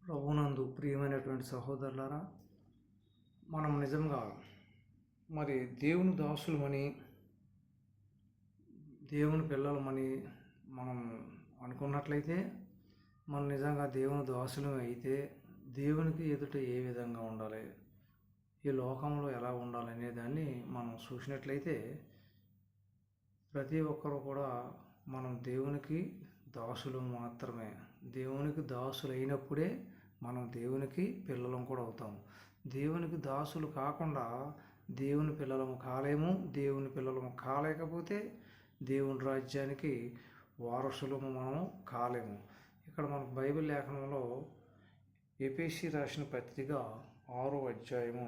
ప్రభునందు ప్రియమైనటువంటి సహోదరులారా, మనం నిజంగా మరి దేవుని దాసులమని, దేవుని పిల్లలమని మనం అనుకున్నట్లయితే, మనం నిజంగా దేవుని దాసులం అయితే దేవునికి ఎదుట ఏ విధంగా ఉండాలి, ఈ లోకంలో ఎలా ఉండాలనే దాన్ని మనం చూసినట్లయితే, ప్రతి ఒక్కరు కూడా మనం దేవునికి దాసులు మాత్రమే. దేవునికి దాసులు అయినప్పుడే మనం దేవునికి పిల్లలం కూడా అవుతాము. దేవునికి దాసులు కాకుండా దేవుని పిల్లలము కాలేము. దేవుని పిల్లలము కాలేకపోతే దేవుని రాజ్యానికి వారసులము మనము కాలేము. ఇక్కడ మనకు బైబిల్ లేఖనంలో ఎఫెసీ రాసిన పత్రిక 6వ అధ్యాయము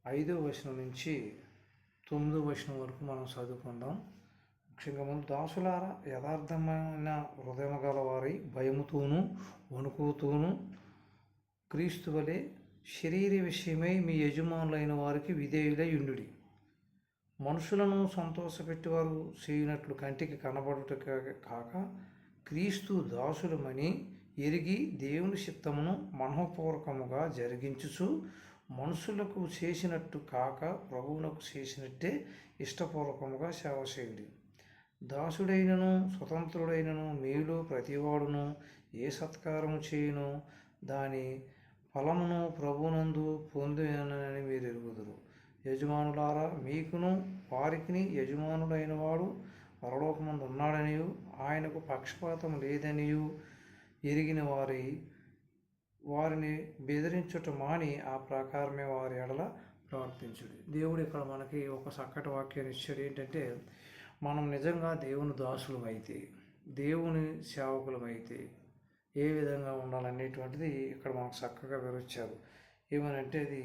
5వ వచనం నుంచి 9వ వచనం వరకు మనం చదువుకుందాం. ముఖ్యంగా ముందు, దాసులారా, యథార్థమైన హృదయము గలవారి భయముతోనూ వణుకుతూను క్రీస్తు వలె శరీర విషయమై మీ యజమానులైన వారికి విధేయులై ఉండుడి. మనుషులను సంతోషపెట్టేవారు చేయనట్లు కంటికి కనబడుట కాక క్రీస్తు దాసులమని ఎరిగి దేవుని చిత్తమును మనఃపూర్వకముగా జరిగించుచు మనుషులకు చేసినట్టు కాక ప్రభువునకు చేసినట్టే ఇష్టపూర్వకముగా సేవ చేయుడి. దాసుడైనను స్వతంత్రుడైనను మీలో ప్రతివాడును ఏ సత్కారము చేయును దాని ఫలమును ప్రభునందు పొందునని మీరు ఎరుగుదురు. యజమానులారా, మీకును వారికిని యజమానుడైన వాడు పరలోకమందు ఉన్నాడనియు ఆయనకు పక్షపాతం లేదనియు ఎరిగిన వారిని బెదిరించుట మాని ఆ ప్రకారమే వారి ఎడల ప్రవర్తించుడి. దేవుడు ఇక్కడ మనకి ఒక చక్కటి వాక్యాన్ని ఇచ్చాడు. ఏంటంటే, మనం నిజంగా దేవుని దాసులమైతే, దేవుని సేవకులమైతే ఏ విధంగా ఉండాలనేటువంటిది ఇక్కడ మనకు చక్కగా వివరించారు. ఏమనంటే, అది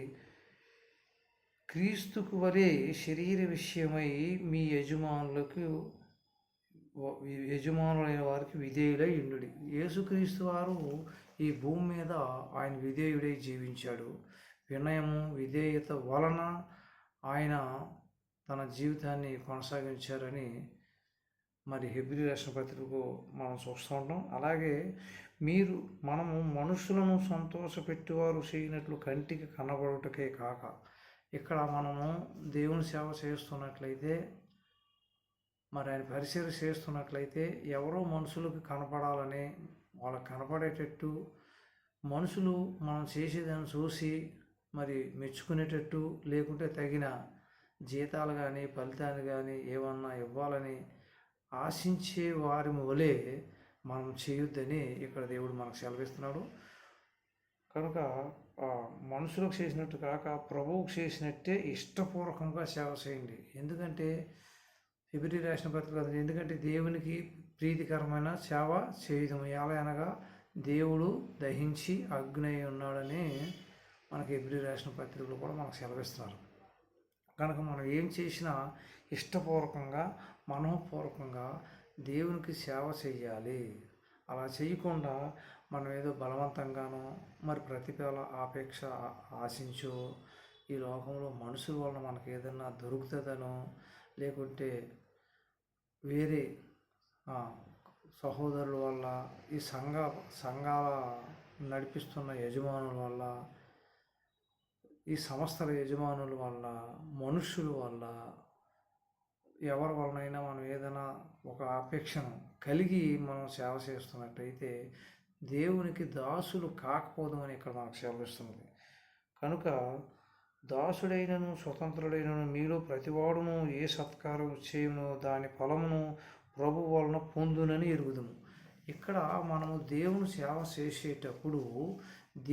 క్రీస్తుకు వలె శరీర విషయమై మీ యజమానులైన వారికి విధేయులై ఉండుడి. యేసుక్రీస్తు వారు ఈ భూమి మీద ఆయన విధేయుడై జీవించాడు. వినయము, విధేయత వలన ఆయన తన జీవితాన్ని కొనసాగించారని మరి హెబ్రీ రాసిన పత్రికకు మనం చూస్తూ ఉంటాం. అలాగే మనము మనుషులను సంతోషపెట్టేవారు చేయనట్లు కంటికి కనబడుటకే కాక, ఇక్కడ మనము దేవుని సేవ చేస్తున్నట్లయితే, మరి ఆయన పరిచర్య చేస్తున్నట్లయితే, ఎవరో మనుషులకు కనపడాలని, వాళ్ళకి కనపడేటట్టు, మనుషులు మనం చేసేదాన్ని చూసి మరి మెచ్చుకునేటట్టు, లేకుంటే తగిన జీతాలు కానీ ఫలితాలు కానీ ఏమన్నా ఇవ్వాలని ఆశించే వారి వలె మనం చేయొద్దని ఇక్కడ దేవుడు మనకు సెలవిస్తున్నాడు. కనుక మనుషులకు చేసినట్టు కాక ప్రభువుకు చేసినట్టే ఇష్టపూర్వకంగా సేవ చేయండి. ఎందుకంటే హెబ్రీ రాసిన పత్రిక, ఎందుకంటే దేవునికి ప్రీతికరమైన సేవ చేయడం ఎలా అనగా దేవుడు దహించి అగ్ని ఉన్నాడని మనకి హెబ్రీ రాసిన పత్రికలు కూడా మనకు సెలవిస్తున్నారు. కనుక మనం ఏం చేసినా ఇష్టపూర్వకంగా, మనఃపూర్వకంగా దేవునికి సేవ చేయాలి. అలా చేయకుండా మనం ఏదో బలవంతంగానో మరి ప్రతిఫల ఆపేక్ష ఆశించో, ఈ లోకంలో మనుషుల వలన మనకు ఏదన్నా దొరుకుతుందనో, లేకుంటే వేరే సహోదరుల వల్ల, ఈ సంఘాల నడిపిస్తున్న యజమానుల వల్ల, ఈ సంస్థల యజమానుల వల్ల, మనుషుల వల్ల, ఎవరి వలనైనా మనం ఏదైనా ఒక అపేక్షను కలిగి మనం సేవ చేస్తున్నట్టయితే దేవునికి దాసులు కాకపోదామని ఇక్కడ మనకు సెలవిస్తున్నది. కనుక దాసుడైనను స్వతంత్రుడైనను మీలో ప్రతివాడును ఏ సత్కారం చేయునో దాని ఫలమును ప్రభు వలన పొందునని ఎరుగుదుము. ఇక్కడ మనము దేవుని సేవ చేసేటప్పుడు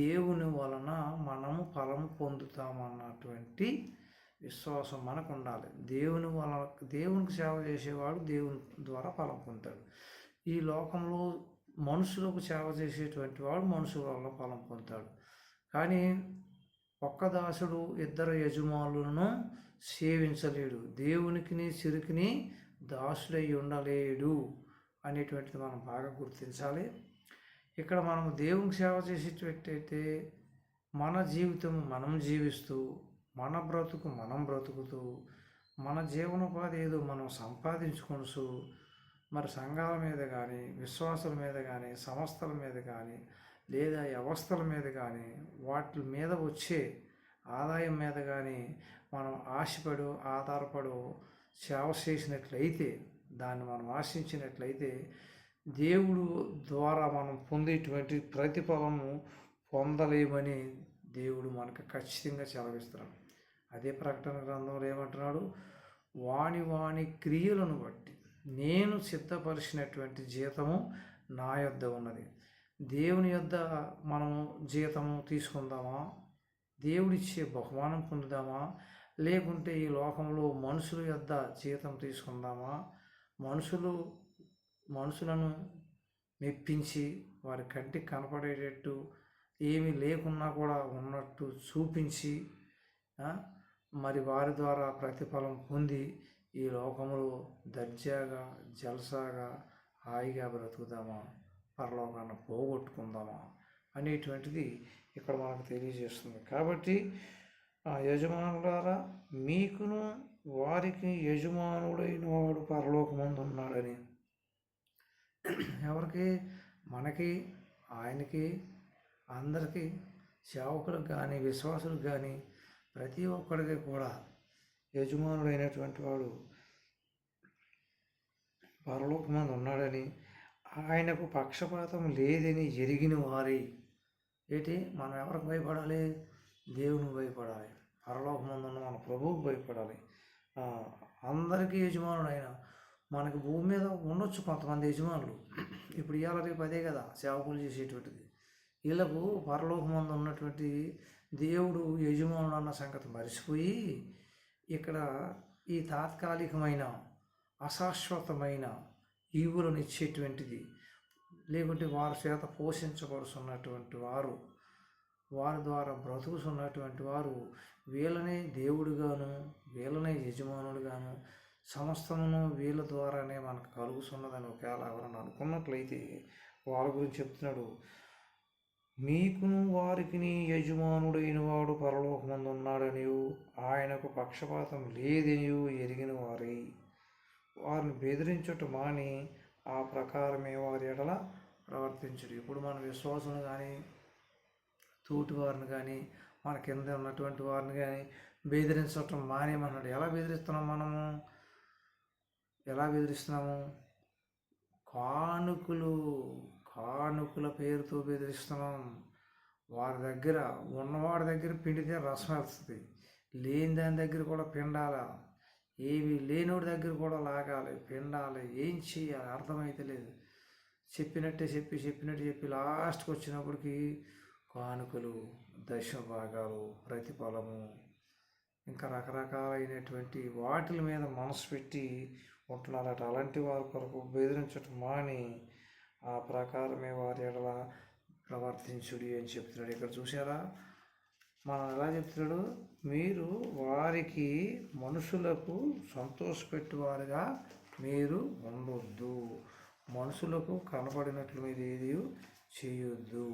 దేవుని వలన మనము ఫలము పొందుతామన్నటువంటి విశ్వాసం మనకు ఉండాలి. దేవునికి సేవ చేసేవాడు దేవుని ద్వారా ఫలం పొందుతాడు. ఈ లోకంలో మనుషులకు సేవ చేసేటువంటి వాడు మనుషుల వల్ల ఫలం పొందుతాడు. కానీ ఒక్క దాసుడు ఇద్దరు యజమానులను సేవించలేడు, దేవునికి చిరుకుని దాసుడై ఉండలేడు అనేటువంటిది మనం బాగా గుర్తించాలి. ఇక్కడ మనం దేవునికి సేవ చేసేటట్టయితే మన జీవితం మనం జీవిస్తూ, మన బ్రతుకు మనం బ్రతుకుతూ, మన జీవనోపాధి ఏదో మనం సంపాదించుకొనుచు, మరి సంఘాల మీద కానీ, విశ్వాసుల మీద కానీ, సంస్థల మీద కానీ, లేదా వ్యవస్థల మీద కానీ వాటి మీద వచ్చే ఆదాయం మీద కానీ మనం ఆశపడు ఆధారపడు సేవ చేసినట్లయితే, దాన్ని మనం ఆశించినట్లయితే దేవుడు ద్వారా మనం పొందేటువంటి ప్రతిఫలము పొందలేమని దేవుడు మనకు ఖచ్చితంగా సెలవిస్తున్నాడు. అదే ప్రకటన గ్రంథంలో ఏమంటున్నాడు? వాని వాని క్రియలను బట్టి నేను సిద్ధపరిచినటువంటి జీతము నా యొద్ద ఉన్నది. దేవుని యొద్ద మనము జీతము తీసుకుందామా? దేవుడిచ్చే బహుమానం పొందుదామా? లేకుంటే ఈ లోకంలో మనుషుల యొద్ద జీతం తీసుకుందామా? మనుషులను మెప్పించి వారి కంటికి కనపడేటట్టు ఏమీ లేకున్నా కూడా ఉన్నట్టు చూపించి మరి వారి ద్వారా ప్రతిఫలం పొంది ఈ లోకంలో దర్జాగా జలసాగా హాయిగా బ్రతుకుదామా, పరలోకాన్ని పోగొట్టుకుందామా అనేటువంటిది ఇక్కడ మనకు తెలియజేస్తుంది. కాబట్టి యజమానులారా, మీకును వారికి యజమానుడైన వాడు పరలోకమందు ఉన్నాడని. ఎవరికి? మనకి, ఆయనకి, అందరికీ, సేవకులకు కానీ విశ్వాసులకు కానీ ప్రతి ఒక్కరికి కూడా యజమానుడైనటువంటి వాడు పరలోకమందు ఉన్నాడని, ఆయనకు పక్షపాతం లేదని ఎరిగిన వారి మనం ఎవరికి భయపడాలి? దేవునికి భయపడాలి. పరలోకమందు ఉన్న మన ప్రభువుకు భయపడాలి. అందరికీ యజమానుడైన మనకి భూమి మీద ఉండొచ్చు కొంతమంది యజమానులు. ఇప్పుడు ఇవాళ రేపు అదే కదా సేవకులు చేసేటువంటిది. వీళ్ళకు పరలోకమందు ఉన్నటువంటి దేవుడు యజమానుడు అన్న సంగతి మరిచిపోయి ఇక్కడ ఈ తాత్కాలికమైన అశాశ్వతమైన ఈవులను ఇచ్చేటువంటిది, లేకుంటే వారి చేత పోషించబడుతున్నటువంటి వారి ద్వారా బ్రతుకుతున్నటువంటి వారు వీళ్ళనే దేవుడుగాను వీళ్ళనే యజమానుడుగాను సమస్తమును వీళ్ళ ద్వారానే మనకు కలుగుతున్నదని ఒకవేళ ఎవరన్నా అనుకున్నట్లయితే వారి గురించి చెప్తున్నాడు. మీకును వారికి యజమానుడైన వాడు పరలోకమందు ఉన్నాడనియు ఆయనకు పక్షపాతం లేదనియు ఎరిగిన వారిని బెదిరించుట మాని ఆ ప్రకారమే వారి ఎడల ప్రవర్తించుడు. ఇప్పుడు మన విశ్వాసులను కానీ తోటి వారిని కానీ మన కింద ఉన్నటువంటి వారిని కానీ బెదిరించటం మానేమన్నాడు. ఎలా బెదిరిస్తున్నాము? కానుకల పేరుతో బెదిరిస్తున్నాం. ఉన్నవాడి దగ్గర పిండితే రసం వస్తుంది, లేని దాని దగ్గర కూడా పిండాల, ఏమి లేనోడి దగ్గర కూడా లాగాలి, పిండాలి. ఏం చేయాలి అర్థమైతే లేదు. చెప్పినట్టు చెప్పి లాస్ట్కి వచ్చినప్పటికి కానుకలు, దశభాగాలు, ప్రతిఫలము, ఇంకా రకరకాలైనటువంటి వాటి మీద మనసు పెట్టి ఉంటున్నారట. అలాంటి వారి కొరకు బెదిరించటం మాని ఆ ప్రకారమే వారి ఎడల ప్రవర్తించుడి అని చెప్తున్నాడు. ఇక్కడ చూసారా, మనం ఎలా చెప్తున్నాడు? మీరు వారికి మనుషులకు సంతోషపెట్టువారుగా మీరు ఉండొద్దు, మనుషులకు కనపడినట్లు మీరు ఏది చేయొద్దు.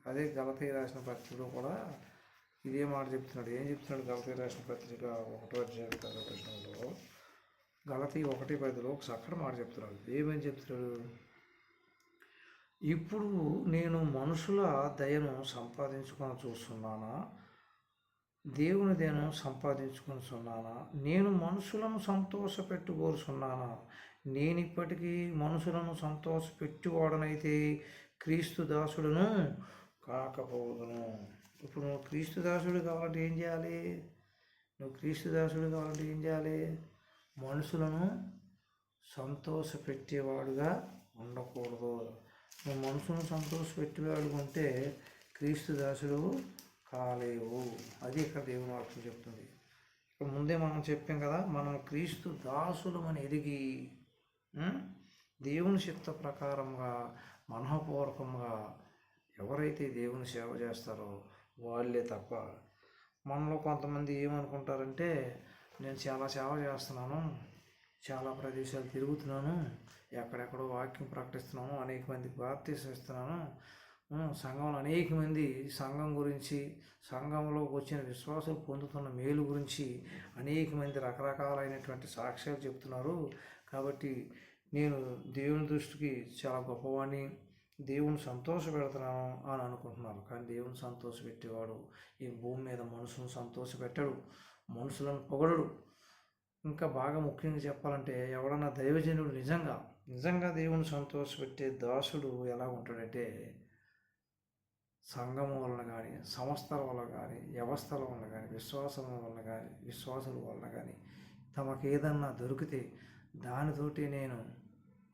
అదే గలతీ రాసిన పత్రికలో కూడా ఇదే మాట చెప్తున్నాడు. ఏం చెప్తున్నాడు? గలతీ రాసిన పత్రిక 1వ అధ్యాయంలో గలతీ 1:10 ఒక చక్కటి మాట చెప్తున్నాడు. ఏమని చెప్తున్నాడు? ఇప్పుడు నేను మనుషుల దయను సంపాదించుకొని చూస్తున్నానా, దేవుని దయను సంపాదించుకొనిచున్నానా? నేను మనుషులను సంతోషపెట్టుకోరుచున్నానా? నేను ఇప్పటికీ మనుషులను సంతోషపెట్టువాడనైతే క్రీస్తు దాసుడును కాకపోదును. ఇప్పుడు నువ్వు క్రీస్తు దాసుడు కావాలంటే ఏం చేయాలి? మనుషులను సంతోషపెట్టేవాడుగా ఉండకూడదు. నువ్వు మనుషులను సంతోషపెట్టేవాడు ఉంటే క్రీస్తు దాసుడు కాలేవు. అది ఇక్కడ దేవుని వాక్యం చెప్తుంది. ఇక్కడ ముందే మనం చెప్పాం కదా, మనం క్రీస్తు దాసులమని ఎరిగి దేవుని చిత్త ప్రకారంగా మనఃపూర్వకంగా ఎవరైతే దేవుని సేవ చేస్తారో వాళ్ళే తప్ప. మనలో కొంతమంది ఏమనుకుంటారంటే, నేను చాలా సేవ చేస్తున్నాను, చాలా ప్రదేశాలు తిరుగుతున్నాను, ఎక్కడెక్కడో వాక్యం ప్రకటిస్తున్నాను, అనేక మందికి బాప్తీసం ఇస్తున్నాను, సంఘంలో అనేక మంది సంఘం గురించి, సంఘంలోకి వచ్చిన విశ్వాసాలు పొందుతున్న మేలు గురించి అనేక మంది రకరకాలైనటువంటి సాక్ష్యాలు చెప్తున్నారు. కాబట్టి నేను దేవుని దృష్టికి చాలా గొప్పవాడిని, దేవుని సంతోషపెడుతున్నాను అని అనుకుంటున్నారు. కానీ దేవుని సంతోషపెట్టేవాడు ఈ భూమి మీద మనుషులను సంతోషపెట్టడు, మనుషులను పొగడడు. ఇంకా బాగా ముఖ్యంగా చెప్పాలంటే ఎవడన్నా దైవజనుడు నిజంగా దేవుని సంతోషపెట్టే దాసుడు ఎలా ఉంటాడంటే సంఘము వలన కానీ, సంస్థల వలన కానీ, వ్యవస్థల వలన కానీ, విశ్వాసుల వలన కానీ తమకు ఏదన్నా దొరికితే దానితోటి నేను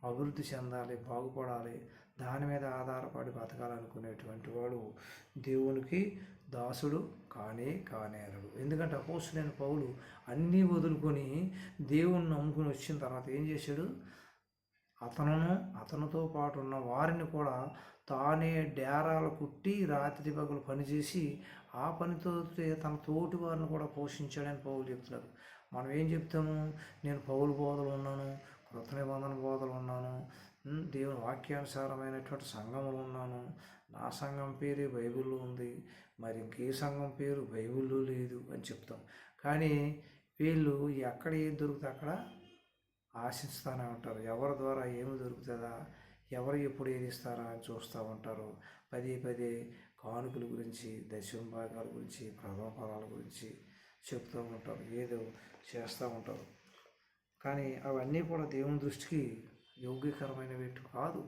అభివృద్ధి చెందాలి, బాగుపడాలి, దాని మీద ఆధారపడి బతకాలనుకునేటువంటి వాడు దేవునికి దాసుడు కానేరడు. ఎందుకంటే అపోస్తలుడైన పౌలు అన్నీ వదులుకొని దేవుణ్ణి నమ్ముకుని వచ్చిన తర్వాత ఏం చేశాడు? అతనితో పాటు ఉన్న వారిని కూడా తానే డేరాలు కుట్టి రాత్రి పగలు పనిచేసి ఆ పనితో తన తోటి వారిని కూడా పోషించాడని పౌలు చెప్తున్నారు. మనం ఏం చెప్తాము? నేను పౌలు బోధలు ఉన్నాను, కృత నిబంధన బోధలు ఉన్నాను, దేవుని వాక్యానుసారమైనటువంటి సంఘములు ఉన్నాను, నా సంఘం పేరే బైబిల్లో ఉంది, మరి ఇంకే సంఘం పేరు బైబిల్లో లేదు అని చెప్తాం. కానీ వీళ్ళు ఎక్కడ ఏది దొరికితే అక్కడ ఆశిస్తూనే ఉంటారు. ఎవరి ద్వారా ఏమి దొరుకుతుందా, ఎవరు ఎప్పుడు ఏది ఇస్తారా అని చూస్తూ ఉంటారు. పదే కానుకల గురించి, దశమ భాగాల గురించి, ప్రథమ ఫలాల గురించి చెప్తూ ఉంటారు, ఏదో చేస్తూ ఉంటారు. కానీ అవన్నీ కూడా దేవుని దృష్టికి యోగ్యకరమైనవి కాదు.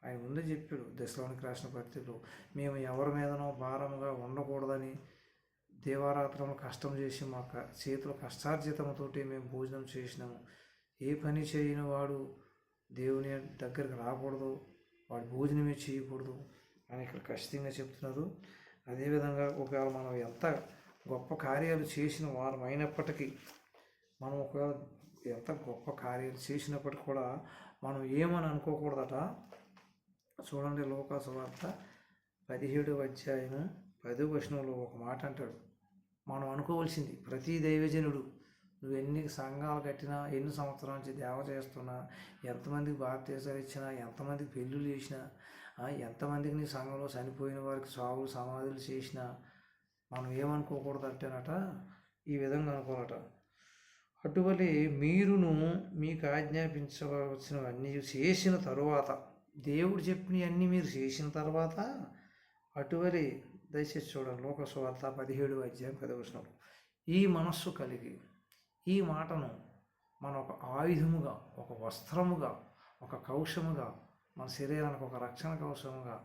ఆయన ముందే చెప్పాడు దశలోనికి రాసిన పత్రికలో, మేము ఎవరి మీదనో భారముగా ఉండకూడదని దేవారాత్రము కష్టం చేసి మా చేతుల కష్టార్జితంతోటి మేము భోజనం చేసినాము. ఏ పని చేయని వాడు దేవుని దగ్గరికి రాకూడదు, వాడు భోజనమే చేయకూడదు అని ఇక్కడ ఖచ్చితంగా చెప్తున్నారు. అదేవిధంగా ఒకవేళ మనం ఎంత గొప్ప కార్యాలు చేసిన వారం అయినప్పటికీ, మనం ఒకవేళ ఎంత గొప్ప కార్యాలు చేసినప్పటికీ కూడా మనం ఏమని అనుకోకూడదట. చూడండి, లూకా సువార్త 17వ అధ్యాయము 10వ వచనంలో ఒక మాట అంటాడు. మనం అనుకోవాల్సింది, ప్రతి దైవజనుడు నువ్వు ఎన్ని సంఘాలు కట్టినా, ఎన్ని సంవత్సరాల నుంచి దేవ చేస్తున్నా, ఎంతమందికి బాప్తీసాలు ఇచ్చినా, ఎంతమందికి పెళ్ళిళ్ళు చేసినా, ఎంతమందికి నీ సంఘంలో చనిపోయిన వారికి సావులు సమాధులు చేసినా మనం ఏమనుకోకూడదంటేనట, ఈ విధంగా అనుకోనట. అటువలే మీరును మీకు ఆజ్ఞాపించవలసినవన్నీ చేసిన తరువాత, దేవుడు చెప్పినవన్నీ మీరు చేసిన తర్వాత, అటువలే దయచేసి చూడండి లూకా సువార్త 17వ అధ్యాయం 10వ వచనం, ఈ మనస్సు కలిగి ఈ మాటను మన ఒక ఆయుధముగా, ఒక వస్త్రముగా, ఒక కవచముగా, మన శరీరానికి ఒక రక్షణ కవచముగా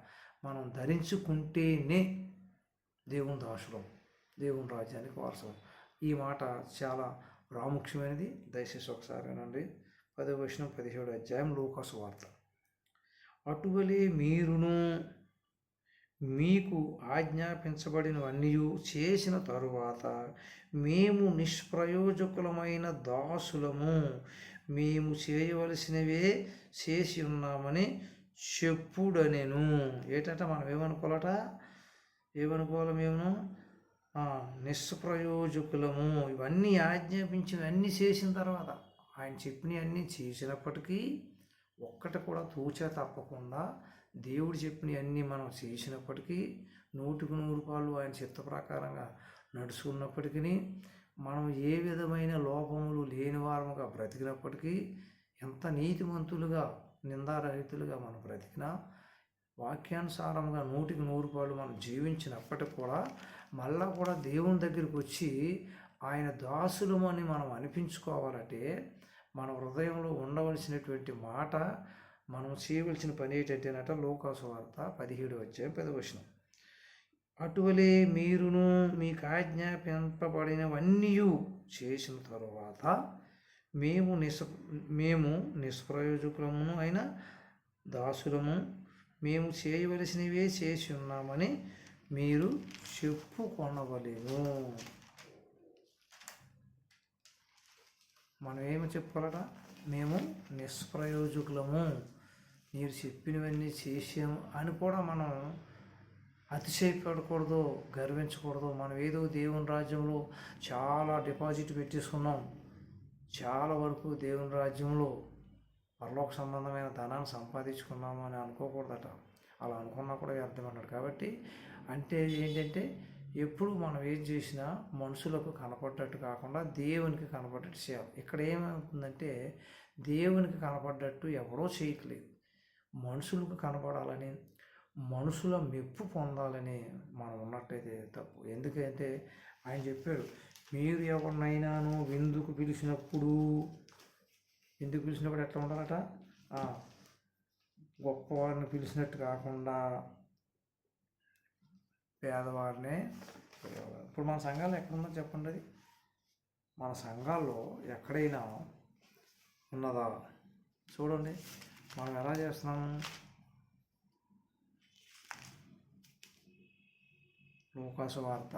మనం ధరించుకుంటేనే దేవుని దాసులం, దేవుని రాజ్యానికి వారసులం. ఈ మాట చాలా ప్రాముఖ్యమైనది. దయచేసి ఒకసారి వినండి. 10వ వచనం 17వ అధ్యాయం లూకా సువార్త. అటువలే మీరును మీకు ఆజ్ఞాపించబడినవన్నీ చేసిన తరువాత, మేము నిష్ప్రయోజకులమైన దాసులము, మేము చేయవలసినవే చేసి ఉన్నామని చెప్పుడనెను. ఏంటంటే మనం ఏమనుకోవాలి? మేము నిష్ప్రయోజకులము. ఇవన్నీ ఆజ్ఞాపించినవన్నీ చేసిన తర్వాత, ఆయన చెప్పినవన్నీ చేసినప్పటికీ ఒక్కటి కూడా తూచా తప్పకుండా దేవుడు చెప్పినవన్నీ మనం చేసినప్పటికీ, 100% ఆయన చిత్త ప్రకారంగా నడుచుకున్నప్పటికీ, మనం ఏ విధమైన లోపములు లేని వారముగా బ్రతికినప్పటికీ, ఎంత నీతిమంతులుగా నిందారహితులుగా మనం బ్రతికినా, వాక్యానుసారంగా 100% మనం జీవించినప్పటికి కూడా మళ్ళా కూడా దేవుని దగ్గరికి వచ్చి ఆయన దాసులమని మనం అనిపించుకోవాలంటే, మన హృదయంలో ఉండవలసినటువంటి మాట, మనం చేయవలసిన పని ఏంటంటేనట, లూకా సువార్త 17వ అధ్యాయం 10వ వచనం. అటువలే మీరును మీకు ఆజ్ఞాపింపబడినవన్నీ చేసిన తరువాత, మేము నిష్ప్రయోజకులమును అయిన దాసులము, మేము చేయవలసినవే చేసి ఉన్నామని మీరు చెప్పుకొనవలెను. మనం ఏమి చెప్పుకోవాలట? మేము నిష్ప్రయోజకులము, మీరు చెప్పినవన్నీ చేసాము అని కూడా మనం అతిశయపడకూడదు, గర్వించకూడదు. మనం ఏదో దేవుని రాజ్యంలో చాలా డిపాజిట్ పెట్టేసుకున్నాం, చాలా వరకు దేవుని రాజ్యంలో పరలోక సంబంధమైన ధనాన్ని సంపాదించుకున్నాము అని అనుకోకూడదట. అలా అనుకున్నా కూడా వ్యర్థమన్నాడు. కాబట్టి అంటే ఏంటంటే, ఎప్పుడు మనం ఏం చేసినా మనుషులకు కనపడ్డట్టు కాకుండా దేవునికి కనపడ్డట్టు చేయాలి. ఇక్కడ ఏమవుతుందంటే, దేవునికి కనపడ్డట్టు ఎవరో చేయట్లేదు, మనుషులకు కనపడాలని, మనుషుల మెప్పు పొందాలని మనం ఉన్నట్టయితే తప్పు. ఎందుకంటే ఆయన చెప్పాడు, మీరు ఎవరినైనాను విందుకు పిలిచినప్పుడు ఎట్లా ఉండాలట, గొప్పవారిని పిలిచినట్టు కాకుండా పేదవారినే పిలవాలి. ఇప్పుడు మన సంఘాల్లో ఎక్కడుందో చెప్పండి. అది మన సంఘాల్లో ఎక్కడైనా ఉన్నదా? చూడండి, మనం ఎలా చేస్తున్నాము. లూకాసు వార్త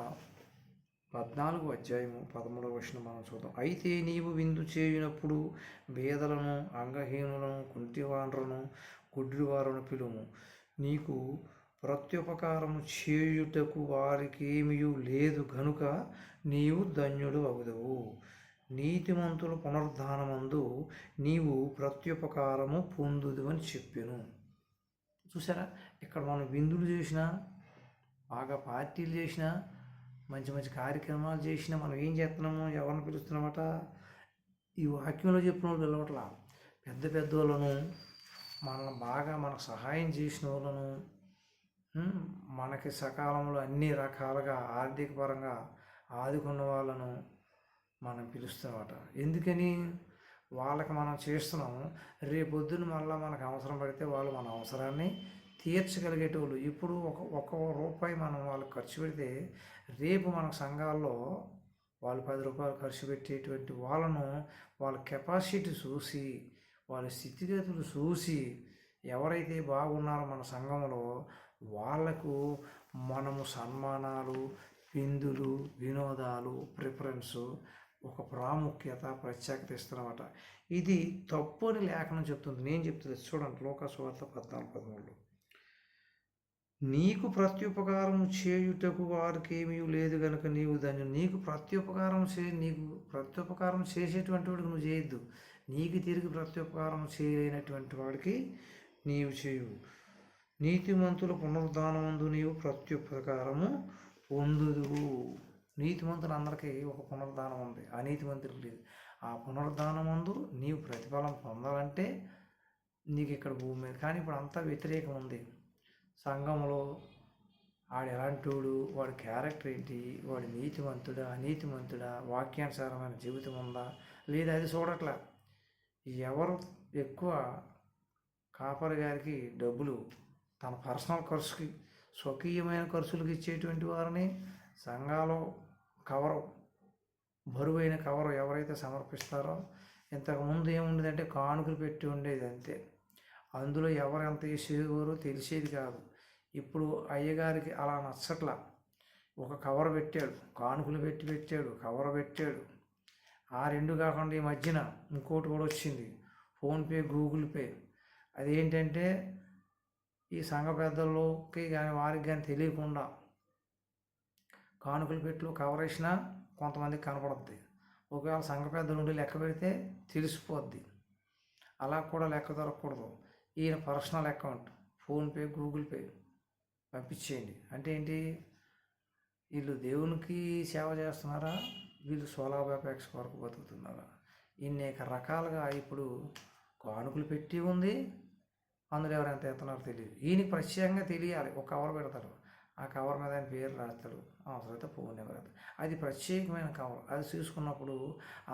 14:13 మనం చూద్దాం. అయితే నీవు విందు చేయునప్పుడు బేదలను, అంగహీనులను, కుంటివారులను, గుడ్డివారును పిలుము. నీకు ప్రత్యుపకారము చేయుటకు వారికేమీ లేదు గనుక నీవు ధన్యుడు అగుదువు. నీతిమంతుల పునరుద్ధానమందు నీవు ప్రత్యుపకారము పొందుదు అని చెప్పాను. చూసారా, ఇక్కడ మనం విందులు చేసినా, బాగా పార్టీలు చేసినా, మంచి మంచి కార్యక్రమాలు చేసినా మనం ఏం చేస్తున్నాము, ఎవరిని పిలుస్తున్నామట? ఈ వాక్యంలో చెప్పిన వాళ్ళు పిలవట్లా. పెద్ద పెద్ద వాళ్ళను, మనకు సహాయం చేసిన వాళ్ళను, మనకి సకాలంలో అన్ని రకాలుగా ఆర్థిక పరంగా ఆదుకున్న వాళ్ళను మనం పిలుస్తామట. ఎందుకని? వాళ్ళకి మనం చేస్తున్నాము, రేపొద్దున మళ్ళీ మనకు అవసరం పడితే వాళ్ళు మన అవసరాన్ని తీర్చగలిగేటోళ్ళు. ఇప్పుడు ఒక రూపాయి మనం వాళ్ళకి ఖర్చు పెడితే రేపు మన సంఘాల్లో వాళ్ళు 10 రూపాయలు ఖర్చు పెట్టేటువంటి వాళ్ళను వాళ్ళ కెపాసిటీ చూసి, వాళ్ళ స్థితిగతులు చూసి, ఎవరైతే బాగున్నారో మన సంఘంలో వాళ్లకు మనము సన్మానాలు, విందులు, వినోదాలు, ప్రిఫరెన్సు, ఒక ప్రాముఖ్యత, ప్రత్యేకత ఇస్తున్నామట. ఇది తప్పు అని లేఖనం చెప్తుంది. నేను చెప్తుంది చూడండి, లూకాసు వార్త 14:13. నీకు ప్రత్యుపకారం చేయుటకు వారికి ఏమీ లేదు కనుక నీవు ధన్యుడు. నీకు ప్రత్యుపకారం చేసేటువంటి వాడికి నువ్వు చేయొద్దు. నీకు తిరిగి ప్రత్యుపకారం చేయలేనటువంటి వాడికి నీవు చేయు. నీతిమంతుల పునరుద్ధానమందు నీవు ప్రత్యుపకారము పొందుదువు. నీతిమంతులందరికీ ఒక పునరుద్ధానం ఉంది, అనీతిమంతులకు లేదు. ఆ పునరుద్ధానమందు నీవు ప్రతిఫలం పొందాలంటే నీకు ఇక్కడ భూమి మీద. కానీ ఇప్పుడు అంతా వ్యతిరేకం ఉంది. సంఘంలో వాడు ఎలాంటివాడు, వాడి క్యారెక్టర్ ఏంటి, వాడి నీతిమంతుడా, అనీతిమంతుడా, వాక్యానుసారమైన జీవితం ఉందా లేదా, అది చూడట్లా. ఎవరు ఎక్కువ కాపరి గారికి డబ్బులు తన పర్సనల్ ఖర్చుకి, స్వకీయమైన ఖర్చులకు ఇచ్చేటువంటి వారిని సంఘాలు బరువైన కవరు ఎవరైతే సమర్పిస్తారో, ఇంతకుముందు ఏముండేదంటే కానుకలు పెట్టి ఉండేది అంతే. అందులో ఎవరు ఎంత వేసేవారో తెలిసేది కాదు. ఇప్పుడు అయ్యగారికి అలా నచ్చట్లా. ఒక కవర్ పెట్టాడు, కానుకలు పెట్టాడు, కవర్ పెట్టాడు. ఆ రెండు కాకుండా ఈ మధ్యన ఇంకోటి కూడా వచ్చింది, ఫోన్పే, గూగుల్ పే. అదేంటంటే ఈ సంఘ పెద్దల్లోకి కానీ వారికి కానీ తెలియకుండా కానుకలు పెట్టులో కవర్ వేసినా కొంతమందికి కనపడుద్ది. ఒకవేళ సంఘ పెద్దల నుండి లెక్క పెడితే తెలిసిపోద్ది. అలా కూడా లెక్క దొరకకూడదు. ఈయన personal account, PhonePe, Google pay పంపించేయండి అంటే ఏంటి? వీళ్ళు దేవునికి సేవ చేస్తున్నారా, వీళ్ళు స్వలాభాపేక్ష కొరకు బతుకుతున్నారా? ఇన్నేక రకాలుగా ఇప్పుడు కానుకలు పెట్టి ఉంది, అందులో ఎవరు ఎంత ఎత్తున్నారో తెలియదు. ఈయనకి ప్రత్యేకంగా తెలియాలి. ఒక కవర్ పెడతాడు, ఆ కవర్ మీద ఆయన పేరు రాస్తాడు, అవసరమైతే ఫోన్ నెంబర్ రాస్తాడు. అది ప్రత్యేకమైన కవర్. అది చూసుకున్నప్పుడు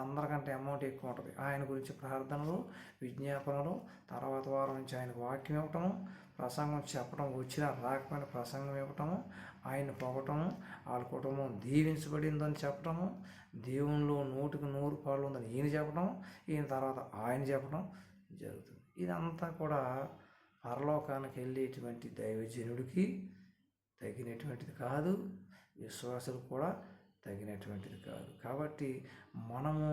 అందరికంటే అమౌంట్ ఎక్కువ ఉంటుంది. ఆయన గురించి ప్రార్థనలు, విజ్ఞాపనలు, తర్వాత వారం నుంచి ఆయనకు వాక్యం ఇవ్వటము, ప్రసంగం చెప్పడం, వచ్చినా రాకపోయినా ప్రసంగం ఇవ్వటము, ఆయన పొగటము, వాళ్ళ కుటుంబం దీవించబడిందని చెప్పటము, దేవునిలో 100కి 100 ఉందని ఈయన చెప్పడం, ఈయన తర్వాత ఆయన చెప్పడం జరుగుతుంది. ఇదంతా కూడా పరలోకానికి వెళ్ళేటువంటి దైవజనుడికి తగినటువంటిది కాదు, విశ్వాసులు కూడా తగినటువంటిది కాదు. కాబట్టి మనము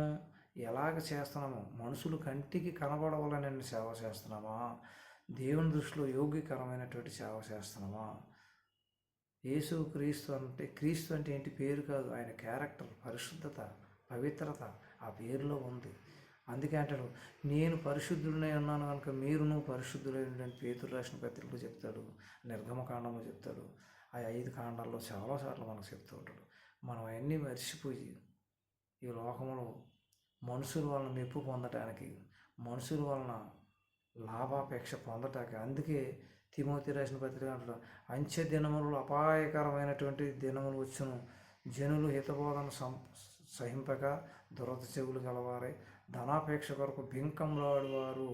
ఎలాగ చేస్తున్నామో, మనుషులు కంటికి కనబడవాలని సేవ చేస్తున్నామా, దేవుని దృష్టిలో యోగ్యకరమైనటువంటి సేవ చేస్తున్నామా? యేసు క్రీస్తు అంటే ఏంటి? పేరు కాదు, ఆయన క్యారెక్టర్, పరిశుద్ధత, పవిత్రత ఆ పేరులో ఉంది. అందుకే అంటాడు, నేను పరిశుద్ధుడనే ఉన్నాను కనుక మీరును పరిశుద్ధులైన పేతురు రాసిన పత్రికలో చెప్తాడు, నిర్గమకాండంలో చెప్తాడు. ఆ 5 కాండాల్లో చాలాసార్లు మనకు చెప్తూ ఉంటాడు. మనం అవన్నీ మర్చిపోయి ఈ లోకంలో మనుషుల వలన మెప్పు పొందటానికి, మనుషుల వలన లాభాపేక్ష పొందటానికి, అందుకే తిమోతి రాసిన పత్రిక అంటారు, అంచె దినములు అపాయకరమైనటువంటి దినములు వచ్చును, జనులు హితబోధన సహింపక దురద చెవులు గలవారే ధనాపేక్ష కొరకు బింకంలాడువారు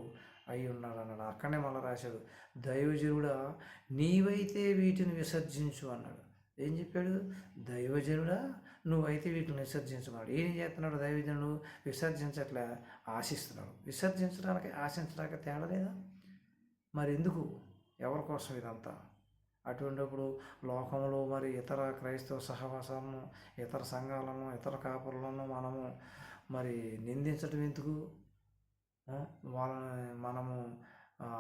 అయి ఉన్నాడు అన్నాడు. అక్కడనే మళ్ళీ రాశాడు, దైవజనుడా నీవైతే వీటిని విసర్జించు అన్నాడు. ఏం చెప్పాడు? దైవజనుడా నువ్వైతే వీటిని విసర్జించమన్నాడు. ఏం చేస్తున్నాడు దైవజనుడు? విసర్జించట్లే, ఆశిస్తున్నాడు. విసర్జించడానికి ఆశించడానికి తేడా లేదా? మరి ఎందుకు? ఎవరి కోసం ఇదంతా? అటువంటిప్పుడు లోకంలో మరి ఇతర క్రైస్తవ సహవాసాలను, ఇతర సంఘాలను, ఇతర కాపులను మనము మరి నిందించడం ఎందుకు? వాళ్ళని మనము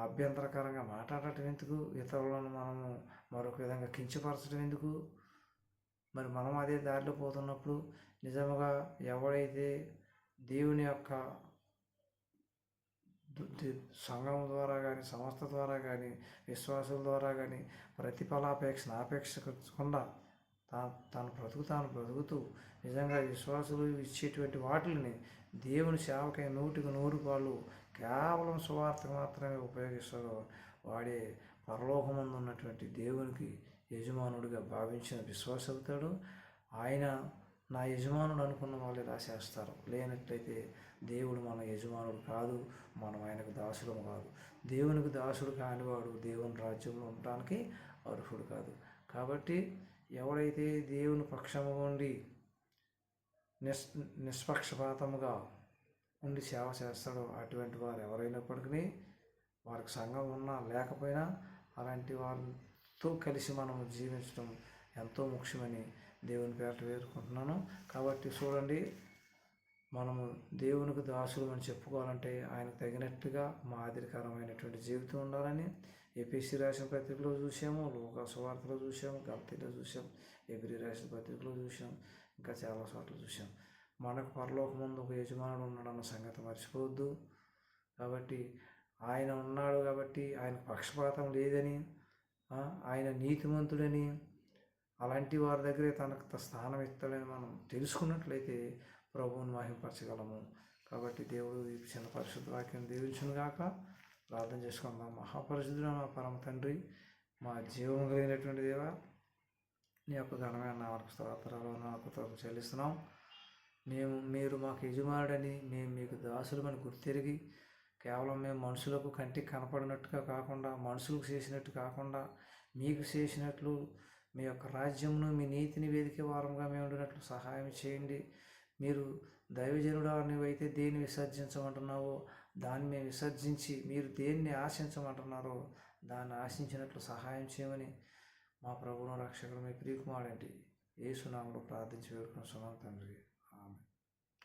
అభ్యంతరకరంగా మాట్లాడటం ఎందుకు? ఇతరులను మనము మరొక విధంగా కించపరచడం ఎందుకు? మరి మనం అదే దారిలో పోతున్నప్పుడు నిజంగా ఎవడైతే దేవుని యొక్క సంఘం ద్వారా కానీ, సంస్థ ద్వారా కానీ, విశ్వాసుల ద్వారా కానీ ప్రతిఫలాపేక్షను ఆపేక్షకుండా తన బ్రతుకుతూ నిజంగా విశ్వాసులు ఇచ్చేటువంటి వాటిని దేవుని సేవకై 100% పాలు కేవలం సువార్తకు మాత్రమే ఉపయోగిస్తాడో వాడే పరలోకమందు ఉన్నటువంటి దేవునికి యజమానుడిగా భావించిన విశ్వాస అవుతాడు. ఆయన నా యజమానుడు అనుకున్న వాళ్ళే రాసేస్తారు. లేనట్లయితే దేవుడు మన యజమానుడు కాదు, మనం ఆయనకు దాసుడు కాదు. దేవునికి దాసుడు కానివాడు దేవుని రాజ్యంలో ఉండడానికి అర్హుడు కాదు. కాబట్టి ఎవడైతే దేవుని పక్షము ఉండి నిష్పక్షపాతముగా ఉండి సేవ చేస్తాడో అటువంటి వారు ఎవరైనప్పటికీ, వారికి సంఘం ఉన్నా లేకపోయినా అలాంటి వారితో కలిసి మనం జీవించడం ఎంతో ముఖ్యమని దేవుని పేరట వేడుకుంటున్నాను. కాబట్టి చూడండి, మనము దేవునికి దాసులు అని చెప్పుకోవాలంటే ఆయనకు తగినట్టుగా మాదిరికరమైనటువంటి జీవితం ఉండాలని ఎఫెసీ రాసిన పత్రికలో చూసాము, లూకా సువార్తలో చూసాము, గలతీలో చూసాం, హెబ్రీ రాసిన పత్రికలో చూసాం, ఇంకా చాలా చోట్ల చూసాం. మనకు పరలోకముందు ఒక యజమానుడు ఉన్నాడన్న సంగతి మర్చిపోవద్దు. కాబట్టి ఆయన ఉన్నాడు కాబట్టి ఆయనకు పక్షపాతం లేదని, ఆయన నీతిమంతుడని, అలాంటి వారి దగ్గరే తనకు స్థానం ఇస్తాడని మనం తెలుసుకున్నట్లయితే ప్రభువుని మహింపరచగలము. కాబట్టి దేవుడు ఈ చిన్న పరిశుద్ధ వాక్యం దీవించును గాక. ప్రార్థన చేసుకుందాం. మహాపరిశుద్ధుడు మా పరమ తండ్రి, మా జీవం కలిగినటువంటి దేవ, నీ యొక్క ఘనమైన నామకు స్తోత్రాలు నాకు చెల్లిస్తున్నాం. మీరు మాకు యజమానుడని, మేము మీకు దాసులమని గుర్తెరిగి కేవలం మేము మనుషులకు కంటికి కనపడినట్టుగా కాకుండా, మనుషులకు చేసినట్టు కాకుండా మీకు చేసినట్లు మీ యొక్క రాజ్యమును, మీ నీతిని వేదికే వారంగా మేము ఉండినట్లు సహాయం చేయండి. మీరు దైవజనుడా నీవైతే దేన్ని విసర్జించమంటున్నావో దాన్ని మేము విసర్జించి, మీరు దేన్ని ఆశించమంటున్నారో దాన్ని ఆశించినట్లు సహాయం చేయమని మా ప్రభువును రక్షకుడు మీ ప్రియకుమారుడండి యేసు నామములో ప్రార్థించి వేడుకొనుచున్నాము తండ్రి. ఆమేన్.